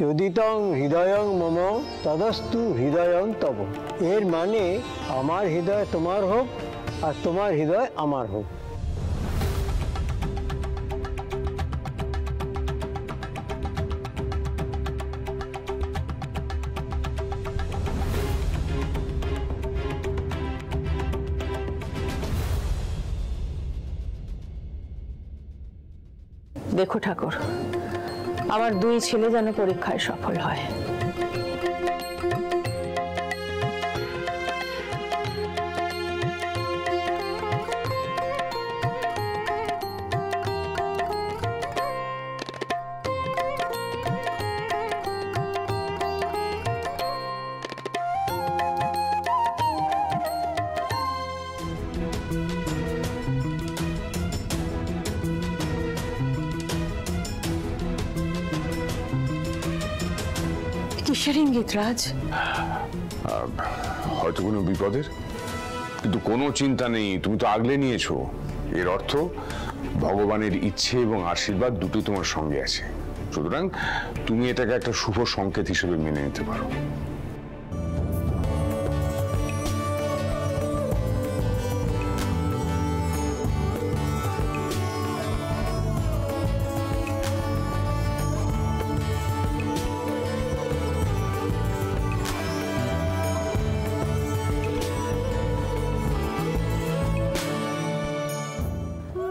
যদি তং হৃদয়ং মম তদস্তু হৃদয়ং তব। এর মানে আমার হৃদয় তোমার হোক আর তোমার হৃদয় আমার হোক। দেখো ঠাকুর, আমার দুই ছেলে যেন পরীক্ষায় সফল হয়। কিসের ইঙ্গিত রাজ? হয়তো কোনো বিপদের, কিন্তু কোনো চিন্তা নেই, তুমি তো আগলে নিয়েছো। এর অর্থ ভগবানের ইচ্ছে এবং আশীর্বাদ দুটোই তোমার সঙ্গে আছে, সুতরাং তুমি এটাকে একটা শুভ সংকেত হিসেবে মেনে নিতে পারো।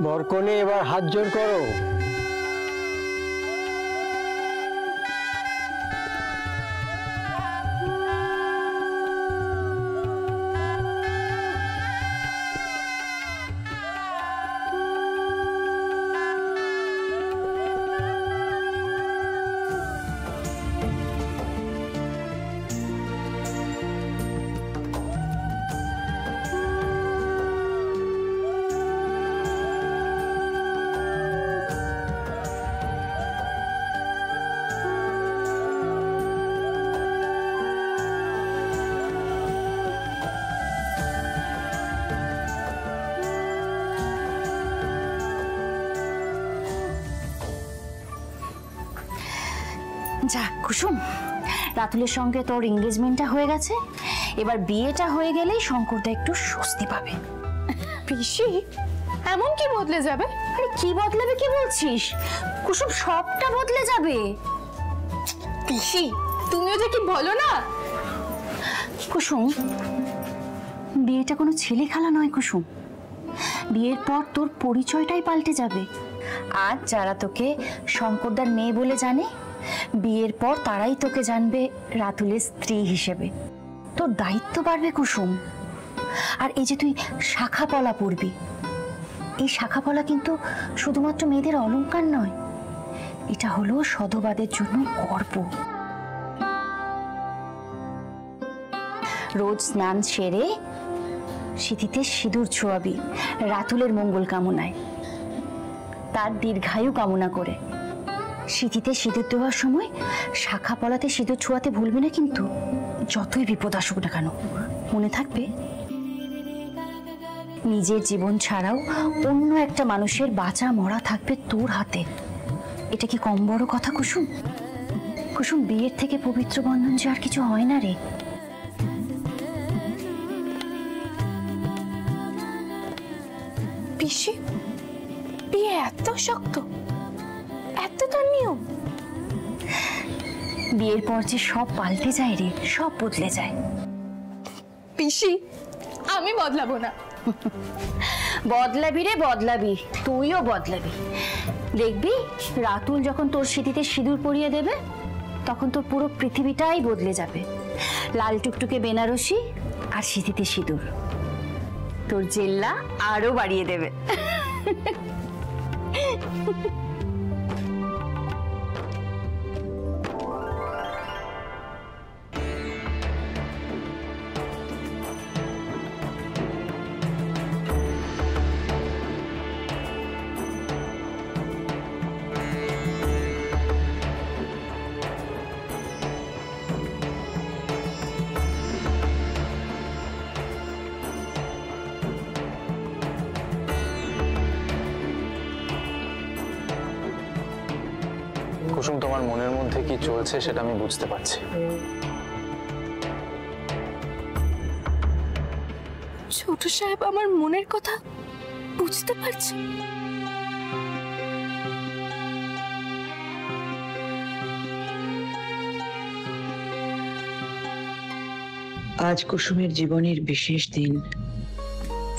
বরকনে এবার হাত জোর করো। যা কুসুম, রাতুলের সঙ্গে তোর এঙ্গেজমেন্টটা হয়ে গেছে, এবার বিয়েটা হয়ে গেলেই শঙ্করদা একটু স্বস্তি পাবে। পিসি, এমন কি বদলে যাবে? আরে কি বদলাবে কি বলছিস কুসুম, সবটা বদলে যাবে। পিসি, তুমিও যে কি বলো না। কুসুম, বিয়েটা কোনো ছেলে খেলা নয় কুসুম। বিয়ের পর তোর পরিচয়টাই পাল্টে যাবে। আজ যারা তোকে শঙ্করদার মেয়ে বলে জানে, বিয়ের পর তারাই তোকে জানবে রাতুলের স্ত্রী হিসেবে। তোর দায়িত্ব বাড়বে কুসুম। আর এই যে তুই শাখা পলা পরবি, এই শাখা পলা কিন্তু শুধুমাত্র মেয়েদের অলংকার নয়, এটা হলো সধবাদের জন্য গর্ব। রোজ স্নান সেরে সিঁথিতে সিঁদুর ছোঁয়াবি রাতুলের মঙ্গল কামনায়, তার দীর্ঘায়ু কামনা করে। সিঁথিতে সিঁদুর দেওয়ার সময় শাখা পলাতে সিঁদুর ছোঁয়াতে ভুলবি না কিন্তু, যতই বিপদ আসুক না কেন। মনে থাকবে, নিজের জীবন ছাড়াও অন্য একটা মানুষের বাঁচা মরা থাকবে তোর হাতে। এটা কি কম বড় কথা কুসুম? কুসুম, বিয়ের থেকে পবিত্র বন্ধন যে আর কিছু হয় না রে। পিসি, বিয়ে এত শক্ত, এত তার নিয়ম? বিয়ের পর যে সব পাল্টে যায় রে, সব বদলে যায়। পিসি, আমি বদলাবো না। বদলাবি রে, বদলাবি, তুইও বদলাবি। দেখবি রাতুল যখন তোর সিঁথিতে সিঁদুর পরিয়ে দেবে, তখন তোর পুরো পৃথিবীটাই বদলে যাবে। লাল টুকটুকে বেনারসি আর সিঁথিতে সিঁদুর তোর জেল্লা আরো বাড়িয়ে দেবে। কুসুম, তোমার মনের মধ্যে কি চলছে সেটা আমি বুঝতে পারছি। ছোট সাহেব আমার মনের কথা বুঝতে পারছে। আজ কুসুমের জীবনের বিশেষ দিন।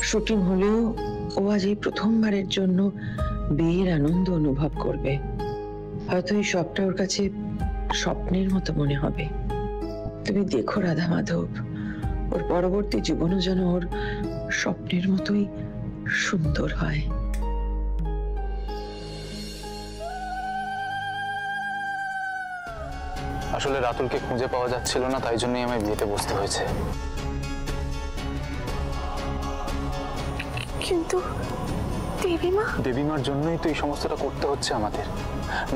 শুটিং হলেও ও আজ এই প্রথমবারের জন্য বিয়ের আনন্দ অনুভব করবে। হয়তো এই সবটা ওর কাছে স্বপ্নের মতো মনে হবে। তুমি দেখো রাধা মাধব, ওর পরবর্তী জীবনও যেন ওর স্বপ্নের মতোই সুন্দর হয়। আসলে রাতুলকে খুঁজে পাওয়া যাচ্ছিল না, তাই জন্যই আমায় বিয়েতে বসতে হয়েছে। কিন্তু দেবীমার জন্যই তো এই সমস্তটা করতে হচ্ছে আমাদের।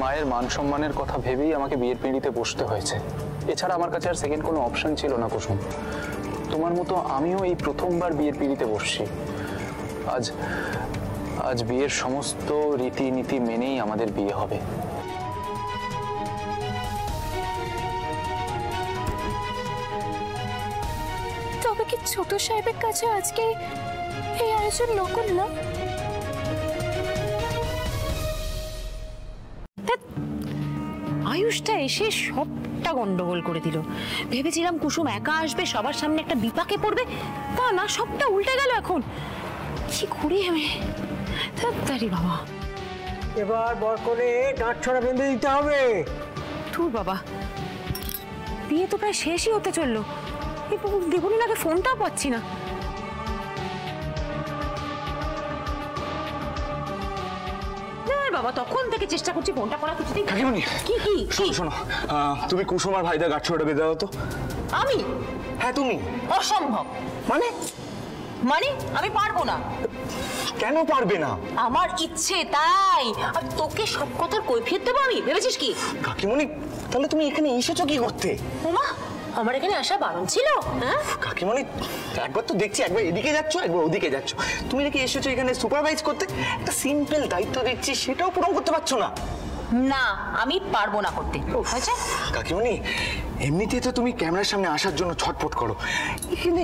মায়ের মান সম্মানের কথা ভেবেই আমাকে বিয়ের পিঁড়িতে বসতে হয়েছে। এছাড়া আমার কাছে আর সেকেন্ড কোনো অপশন ছিল না কুসুম। তোমার মতো আমিও এই প্রথমবার বিয়ের পিঁড়িতে বসছি। আজ বিয়ের সমস্ত রীতিনীতি মেনেই আমাদের বিয়ে হবে। তবে কি ছোট সাহেবের কাছে আজকে এই আয়োজন নকল না? আয়ুষটা এসে সবটা গন্ডগোল করে দিল। ভেবেছিলাম কুসুম একা আসবে, সবার সামনে একটা বিপাকে পড়বে, তা না, সবটা উল্টে গেল। এখন কি করি আমি? তাড়াতাড়ি বাবা, এবার বর করে ডাঁট ছড়া বেঁধে দিতে হবে। ধুর বাবা, বিয়ে তো প্রায় শেষই হতে চললো। দেবনীনাকে ফোনটাও পাচ্ছি না। বাবা, তখন থেকে চেষ্টা করছি ফোনটা করা, কিছুতেই। কাকিমণি, কি কি শোনো, তুমি কুসুম আর ভাইদা গাঁটছড়াটা বেঁধে দাও তো। আমি? হ্যাঁ তুমি। অসম্ভব। মানে আমি পারবো না। কেন পারবে না? আমার ইচ্ছে তাই। আর তোকে সব কথার কৈফিয়ত দেবো আমি? ভেবেছিস কি? কাকিমণি, তাহলে তুমি এখানে এসেছো কি করতে? ওমা, আমার এখানে আসা বারণ ছিল? হ্যাঁ কাকিমণি, একবার তো দেখছি একবার এদিকে যাচ্ছ একবার ওদিকে যাচ্ছ। তুমি নাকি এসেছো এখানে সুপারভাইজ করতে? একটা সিম্পল দায়িত্ব দিচ্ছি, সেটাও পূরণ করতে পারছো না। না, আমি পারবো না করতে। হয়েছে? কাকিমণি, এমনিতে তো তুমি ক্যামেরার সামনে আসার জন্য ছটফট করো। এখানে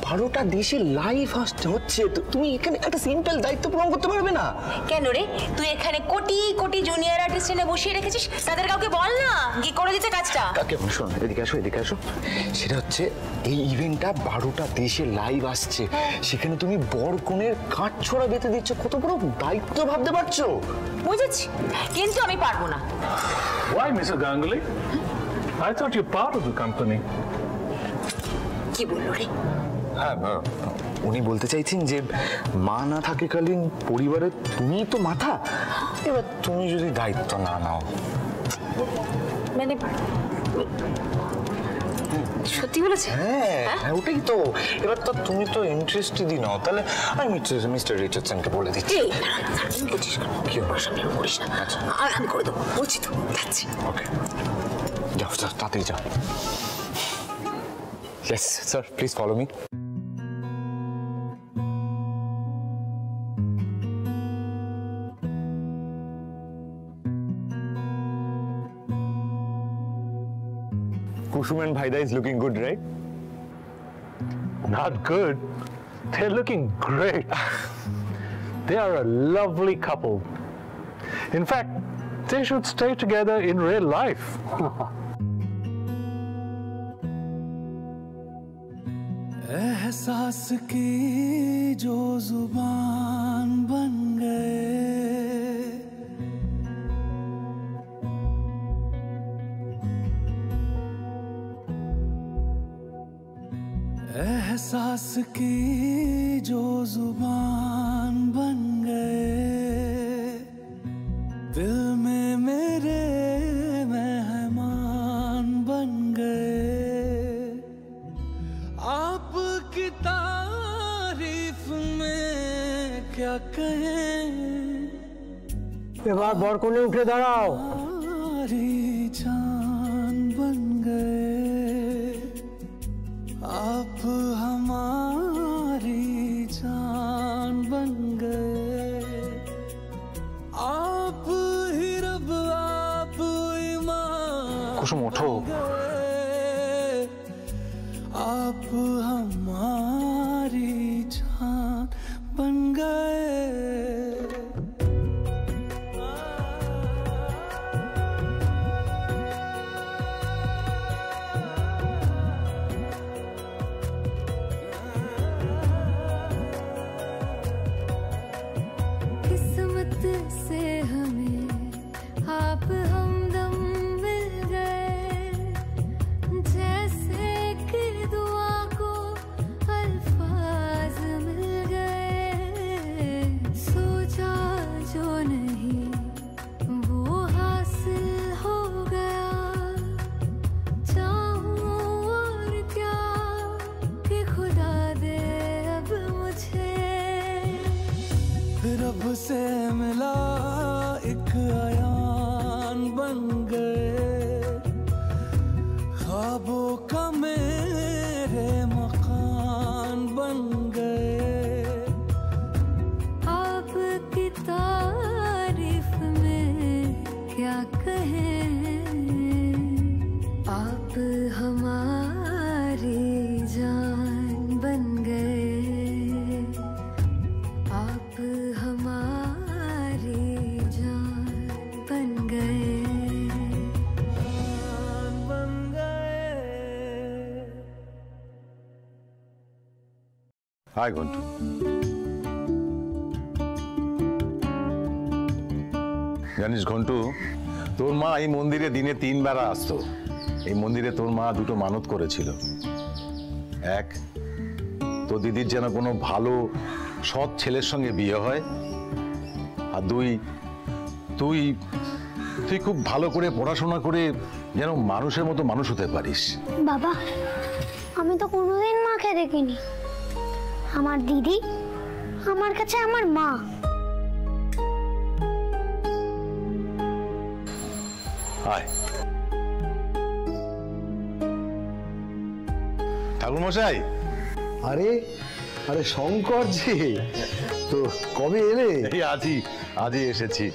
12টা দেশে লাইভ হচ্ছে, তুমি এখানে একটা সিম্পল দায়িত্ব পূরণ করতে পারবে না? কেন রে? তুই এখানে কোটি কোটি জুনিয়র আর্টিস্ট এনে বসিয়ে রেখেছিস, তাদের কাউকে বল না কি করে দিতে কাজটা। কাকিমণি শোনো, এদিকে আসো। সেটা হচ্ছে এই ইভেন্টটা 12টা দেশে লাইভ আসছে, সেখানে তুমি বর কনের কাঠছড়া বেঁধে দিচ্ছ। কত বড় দায়িত্ব ভাবতে পারছো? বুঝেছি, কিন্তু আমি পারবো না। Why, Mr. Ganguly? I thought you're part of the company. কি বললো রে? হ্যাঁ, উনি বলতে চাইছেন যে মা না থাকাকালীন পরিবারে তুমিই তো মাথা। এবার তুমি যদি দায়িত্ব না নাও। মানে সত্যি বলেছে? হ্যাঁ, ওটাই তো। এবার তো তুমি তো ইন্টারেস্টেডই নাও, তাহলে আমি মিস্টার রিচার্ডসনকে বলে দিচ্ছি। কি করিস না, আর আমি করে দেবো, বলছি তো, যাচ্ছি। ওকে, যাও তাড়াতাড়ি যাও। Yes, sir, please follow me. Kusum and Bhaida is looking good, right? Not good. They're looking great. They are a lovely couple. In fact, they should stay together in real life. एहसास की जो जुबान बन गए, एहसास की जो जुबान बन गए, दिल में मेरे मेहमान बन गए। आपकी तारीफ में क्या कहें, এবার বর কোণে উঠে দাঁড়াও। हमारी जान बन गए, आप हमारी जान बन गए। आप ही रब, आप गए, आप हमारी जान बन गए। किस्मत से हमें आप हमदम मिल गए, जैसे कि दुआ को अल्फाज मिल गए। सोचा जो नहीं वो हासिल हो गया, चाहूं और क्या कि खुदा दे अब मुझे। रब से मिला एक आयान बन गए, ख्वाबों का मेरे मकान बन गए। आपकी तारीफ में क्या कहें, आप हमारी जान बन गए, आप हमारी जान बन गए, जान बन गए। হাই ঘন্টু, জানিস ঘন্টু, তোর মা এই মন্দিরে দিনে 3 বেলা আসতো। এই মন্দিরে তোর মা দুটো মানত করেছিল। এক, তোর দিদির যেন কোনো ভালো সৎ ছেলের সঙ্গে বিয়ে হয়, আর দুই, তুই তুই খুব ভালো করে পড়াশোনা করে যেন মানুষের মতো মানুষ হতে পারিস। বাবা, আমি তো কোনোদিন মাকে দেখিনি। আমার দিদি আমার কাছে আমার মা। আয় ঠাকুর মশাই। আরে আরে শঙ্কর জি, তো কবে এলে? এই আজই এসেছি।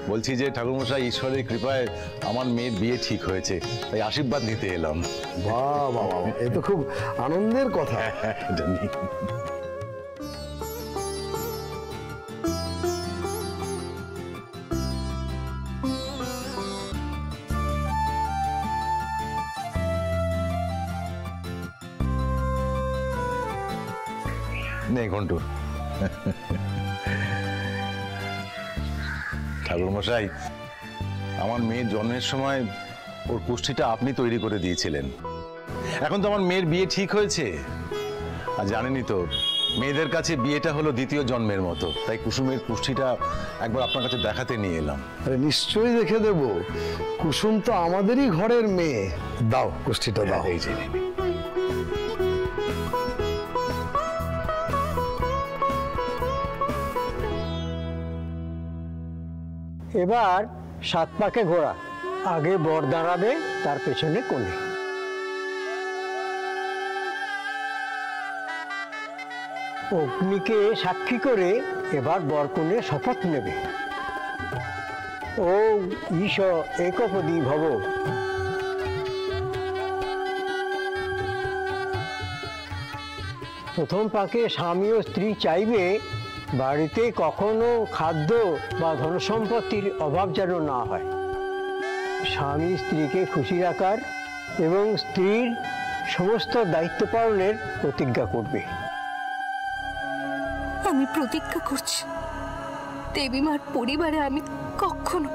বলছি যে ঠাকুর মশাই, ঈশ্বরের কৃপায় আমার মেয়ের বিয়ে ঠিক হয়েছে, তাই আশীর্বাদ নিতে এলাম। বাহ বাহ বাহ, এ তো খুব আনন্দের কথা। জানি। নেই ঘন্টু। ঠাকুর মশাই, আমার মেয়ের জন্মের সময় ওর কুষ্ঠিটা আপনি তৈরি করে দিয়েছিলেন। এখন তো আমার মেয়ের বিয়ে ঠিক হয়েছে, আর জানেনই তো মেয়েদের কাছে বিয়েটা হলো দ্বিতীয় জন্মের মতো, তাই কুসুমের কুষ্ঠিটা একবার আপনার কাছে দেখাতে নিয়ে এলাম। আরে নিশ্চয়ই দেখে দেব, কুসুম তো আমাদেরই ঘরের মেয়ে। দাও কুষ্ঠিটা দাও। এই যে এবার 7 পাকে ঘোড়া, আগে বর দাঁড়াবে, তার পেছনে কনে। অগ্নিকে সাক্ষী করে এবার বর কনে শপথ নেবে। ও ঈশ একপদী ভব। প্রথম পাকে স্বামী ও স্ত্রী চাইবে বাড়িতে কখনো খাদ্য বা ধনসম্পত্তির অভাব যেন না হয়। স্বামী স্ত্রীকে খুশি রাখার এবং স্ত্রীর সমস্ত দায়িত্ব পালনের প্রতিজ্ঞা করবে। আমি প্রতিজ্ঞা করছি, দেবীমার পরিবারে আমি কখনো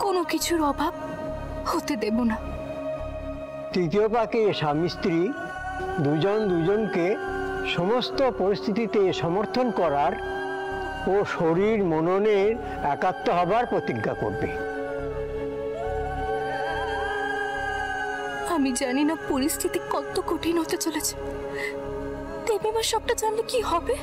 কোনো কিছুর অভাব হতে দেব না। তৃতীয় পাকে স্বামী স্ত্রী দুজন দুজনকে সমস্ত পরিস্থিতিতে সমর্থন করার ও শরীর মননের একাত্ম হবার প্রতিজ্ঞা করবে। আমি জানি না পরিস্থিতি কত কঠিন হতে চলেছে, দেবীমা সবটা জানলে কি হবে।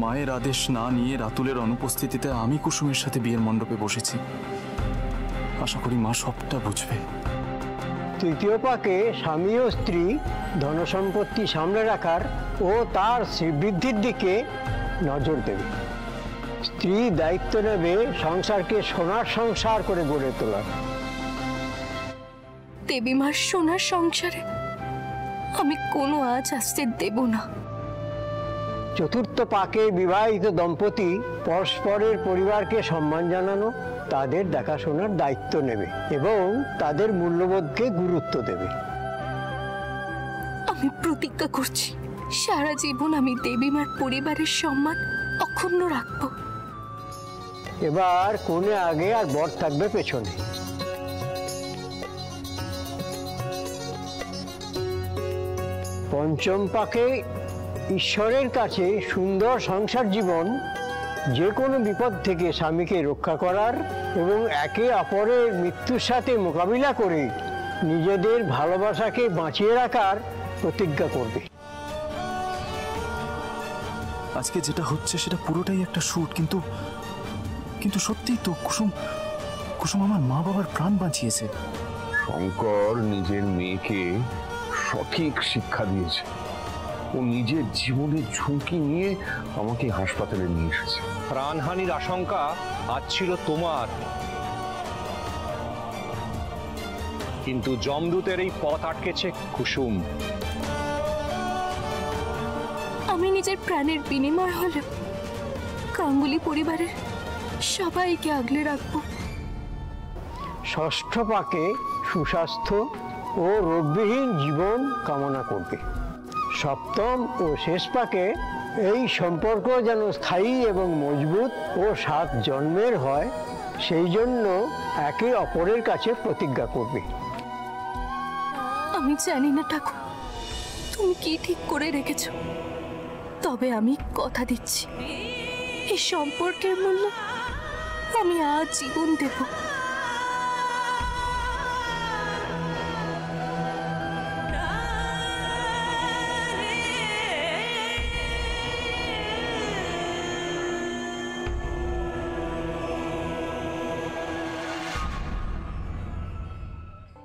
মায়ের আদেশ না নিয়ে রাতুলের অনুপস্থিতিতে আমি কুসুমের সাথে বিয়ের মণ্ডপে বসেছি। আশা করি মা সবটা বুঝবে। তৃতীয় পাকে স্বামী ও স্ত্রী ধনসম্পত্তি সামনে রাখার ও তার শ্রীবৃদ্ধির দিকে নজর দেবে। স্ত্রী দায়িত্ব নেবে সংসারকে সোনার সংসার করে গড়ে তোলার। দেবীমার সোনার সংসারে আমি কোনো আজ আসতে দেব না। চতুর্থ পাকে বিবাহিত দম্পতি পরস্পরের পরিবারকে সম্মান জানানো, তাদের দেখাশোনার দায়িত্ব নেবে এবং তাদের মূল্যবোধকে গুরুত্ব দেবে। আমি প্রতিজ্ঞা করছি সারা জীবন আমি দেবীমার পরিবারের সম্মান অক্ষুণ্ণ রাখবো। এবার কোণে আগে আর বর থাকবে পেছনে। পঞ্চম পাকে ঈশ্বরের কাছে সুন্দর সংসার জীবন, যে কোনো বিপদ থেকে স্বামীকে রক্ষা করার এবং একে অপরের মৃত্যুর সাথে মোকাবিলা করে নিজেদের ভালোবাসাকে বাঁচিয়ে রাখার প্রতিজ্ঞা করবে। আজকে যেটা হচ্ছে সেটা পুরোটাই একটা শুট, কিন্তু কিন্তু সত্যিই তো কুসুম কুসুম আমার মা বাবার প্রাণ বাঁচিয়েছে। শঙ্কর নিজের মেয়েকে সঠিক শিক্ষা দিয়েছে। ও নিজের জীবনের ঝুঁকি নিয়ে আমাকে হাসপাতালে নিয়ে এসেছে। প্রাণহানির আশঙ্কা আজ ছিল তোমার, কিন্তু যমদূতের এই পথ আটকেছে কুসুম। আমি নিজের প্রাণের বিনিময় হলেও গাঙ্গুলি পরিবারের সবাইকে আগলে রাখবো। ষষ্ঠ পাকে সুস্বাস্থ্য ও রোগবিহীন জীবন কামনা করবে। সপ্তম ও শেষ পাকে এই সম্পর্ক যেন স্থায়ী এবং মজবুত ও 7 জন্মের হয়, সেই জন্য একে অপরের কাছে প্রতিজ্ঞা করবে। আমি জানি না ঠাকুর তুমি কি ঠিক করে রেখেছ, তবে আমি কথা দিচ্ছি এই সম্পর্কের মূল্য আমি আজ জীবন দেব।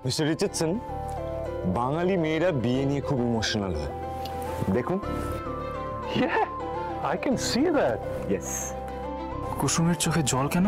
মিস্টার রিচার্ডসন, বাঙালি মেয়েরা বিয়ে নিয়ে খুব ইমোশনাল হয়, দেখুন। Yeah, I can see that. Yes. কুসুমের চোখে জল কেন?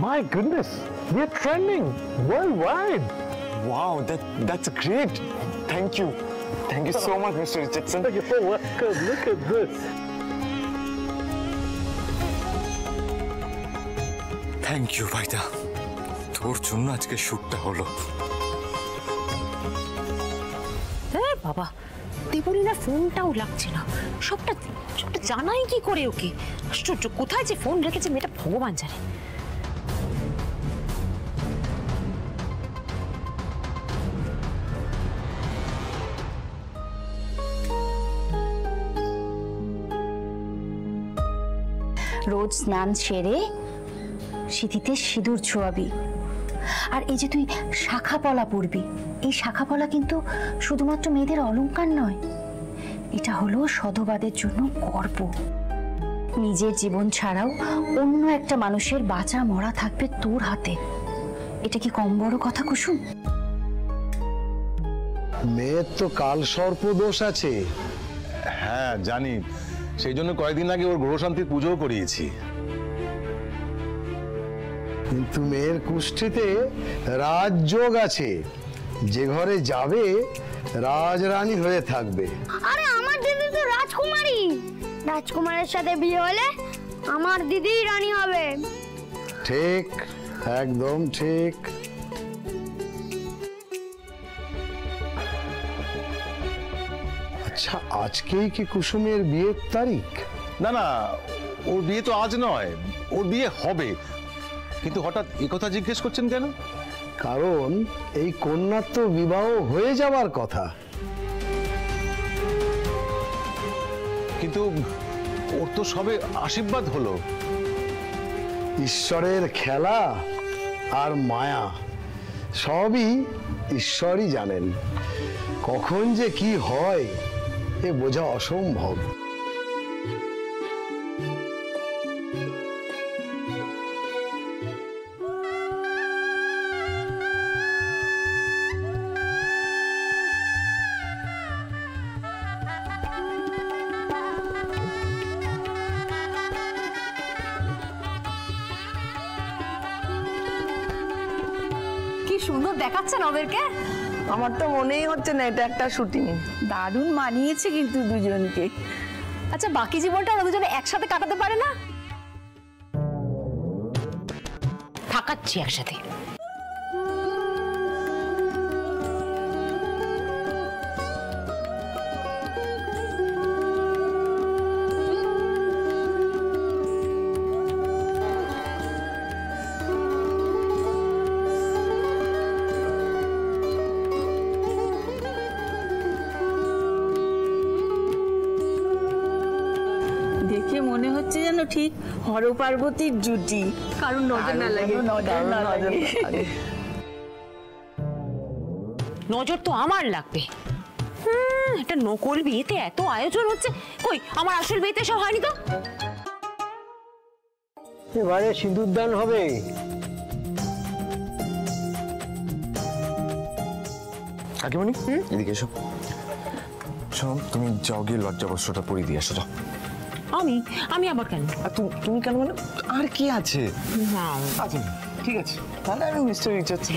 My goodness, we're trending worldwide. Wow, that's great. Thank you. Thank you so much, Mr. Richardson. You're welcome. Look at this. Thank you ভাইদা, তোর জন্য আজকে শ্যুটটা হলো। হ্যাঁ বাবা, দেবলীনার ফোনটাও লাগছে না। সবটা সবটা জানাই কি করে ওকে? আশ্চর্য, কোথায় যে ফোন রেখেছে মেয়েটা ভগবান জানে। রোজ স্নান সেরে সিঁথিতে সিঁদুর ছোঁয়াবি, আর এই যে তুই শাখা পলা পরবি, এই শাখা পলা কিন্তু শুধুমাত্র মেয়েদের অলংকার নয়, এটা হলো সধবাদের জন্য গর্ব। নিজের জীবন ছাড়াও অন্য একটা মানুষের বাঁচা মরা থাকবে তোর হাতে, এটা কি কম বড় কথা কুসুম? মেয়ের তো কাল সর্প দোষ আছে। হ্যাঁ জানি, সেই জন্য কয়েকদিন আগে ওর গ্রহশান্তির পুজোও করিয়েছি। কিন্তু মেয়ের কুষ্ঠিতে রাজযোগ আছে, যে ঘরে যাবে রাজরানী হয়ে থাকবে। আরে আমার দিদি তো রাজকুমারী, রাজকুমারের সাথে বিয়ে হলে আমার দিদি রানী হবে। ঠিক, একদম ঠিক। আচ্ছা, আজকেই কি কুসুমের বিয়ের তারিখ? না না, ওর বিয়ে তো আজ নয়, ওর বিয়ে হবে। কিন্তু হঠাৎ এই কথা জিজ্ঞেস করছেন কেন? কারণ এই কন্যার তো বিবাহ হয়ে যাওয়ার কথা। কিন্তু ওর তো সবে আশীর্বাদ হলো। ঈশ্বরের খেলা আর মায়া সবই ঈশ্বরই জানেন। কখন যে কি হয় এ বোঝা অসম্ভব। কি সুন্দর দেখাচ্ছেন ওদেরকে। আমার তো মনেই হচ্ছে না এটা একটা শুটিং। দারুণ মানিয়েছে কিন্তু দুজনকে। আচ্ছা বাকি জীবনটা ওরা দুজনে একসাথে কাটাতে পারে না? থাকাচ্ছি একসাথে। দেখে মনে হচ্ছে যেন ঠিক হর পার্বতীর জুটি, কারণ নজর না লাগে। নজর তো আমার লাগবে। একটা নকল বিয়েতে এত আয়োজন হচ্ছে, কই আমার আসল বিয়েতে সব হয়নি তো। এবারে সিঁদুরদান হবে। কাকিমণি এদিকে এসো। শোনো, তুমি যাও গিয়ে লজ্জা বস্ত্রটা পরিয়ে দিয়ে আসো। যাও। আমি আবার কেন? তুমি কেন মানে? আর কি আছে? আচ্ছা ঠিক আছে, তাহলে আমি নিশ্চয়ই যাচ্ছি।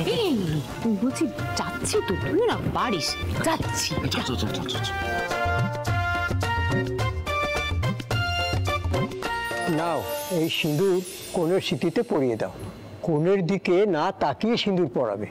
তুই বলছি যাচ্ছি তো, তুই না বাড়িস। যাচ্ছি। নাও এই সিঁদুর কনের স্মৃতিতে পরিয়ে দাও। কনের দিকে না তাকিয়ে সিঁদুর পরাবে।